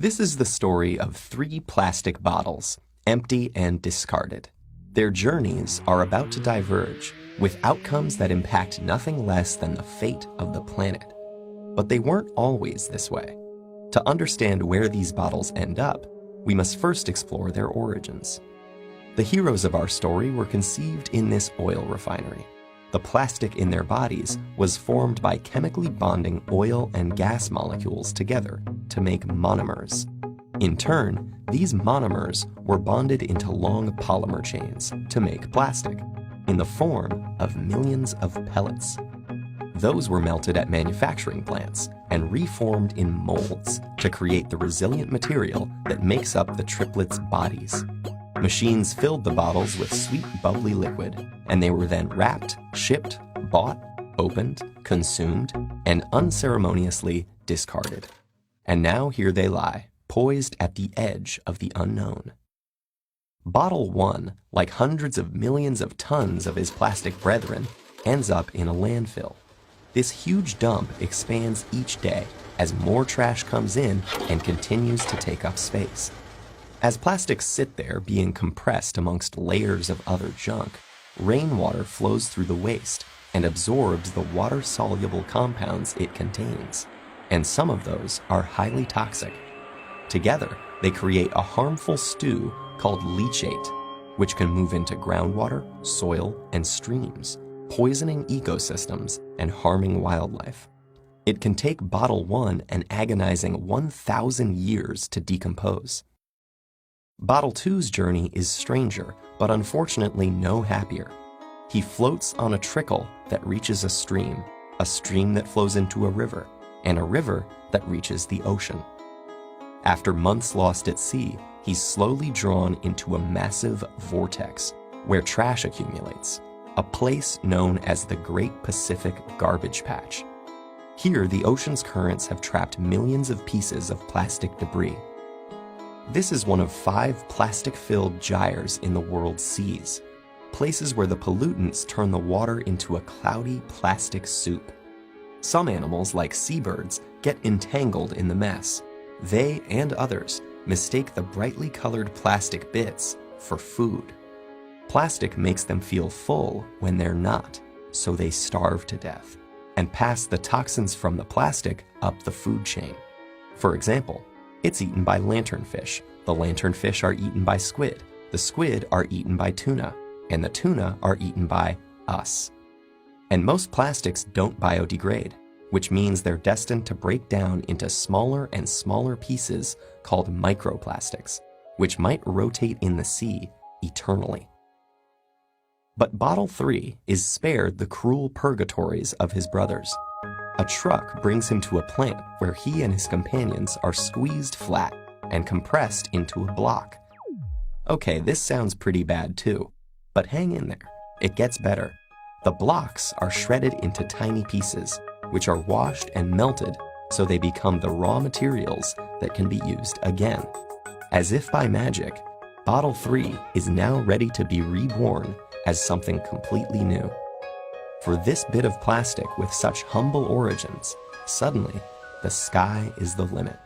This is the story of 3 plastic bottles, empty and discarded. Their journeys are about to diverge, with outcomes that impact nothing less than the fate of the planet. But they weren't always this way. To understand where these bottles end up, we must first explore their origins. The heroes of our story were conceived in this oil refinery. The plastic in their bodies was formed by chemically bonding oil and gas molecules together to make monomers. In turn, these monomers were bonded into long polymer chains to make plastic, in the form of millions of pellets. Those were melted at manufacturing plants and reformed in molds to create the resilient material that makes up the triplets' bodies. Machines filled the bottles with sweet, bubbly liquid, and they were then wrapped, shipped, bought, opened, consumed, and unceremoniously discarded. And now here they lie, poised at the edge of the unknown. Bottle 1, like hundreds of millions of tons of his plastic brethren, ends up in a landfill. This huge dump expands each day as more trash comes in and continues to take up space. As plastics sit there being compressed amongst layers of other junk, rainwater flows through the waste and absorbs the water-soluble compounds it contains, and some of those are highly toxic. Together, they create a harmful stew called leachate, which can move into groundwater, soil, and streams, poisoning ecosystems and harming wildlife. It can take bottle 1 an agonizing 1,000 years to decompose. Bottle 2's journey is stranger, but unfortunately no happier. He floats on a trickle that reaches a stream that flows into a river, and a river that reaches the ocean. After months lost at sea, he's slowly drawn into a massive vortex where trash accumulates, a place known as the Great Pacific Garbage Patch. Here, the ocean's currents have trapped millions of pieces of plastic debris. This is one of 5 plastic-filled gyres in the world's seas, places where the pollutants turn the water into a cloudy plastic soup. Some animals, like seabirds, get entangled in the mess. They and others mistake the brightly colored plastic bits for food. Plastic makes them feel full when they're not, so they starve to death and pass the toxins from the plastic up the food chain. For example, it's eaten by lanternfish. The lanternfish are eaten by squid. The squid are eaten by tuna. And the tuna are eaten by us. And most plastics don't biodegrade, which means they're destined to break down into smaller and smaller pieces called microplastics, which might rotate in the sea eternally. But Bottle 3 is spared the cruel purgatories of his brothers. A truck brings him to a plant where he and his companions are squeezed flat and compressed into a block. Okay, this sounds pretty bad too, but hang in there. It gets better. The blocks are shredded into tiny pieces, which are washed and melted so they become the raw materials that can be used again. As if by magic, Bottle 3 is now ready to be reborn as something completely new. For this bit of plastic with such humble origins, suddenly, the sky is the limit.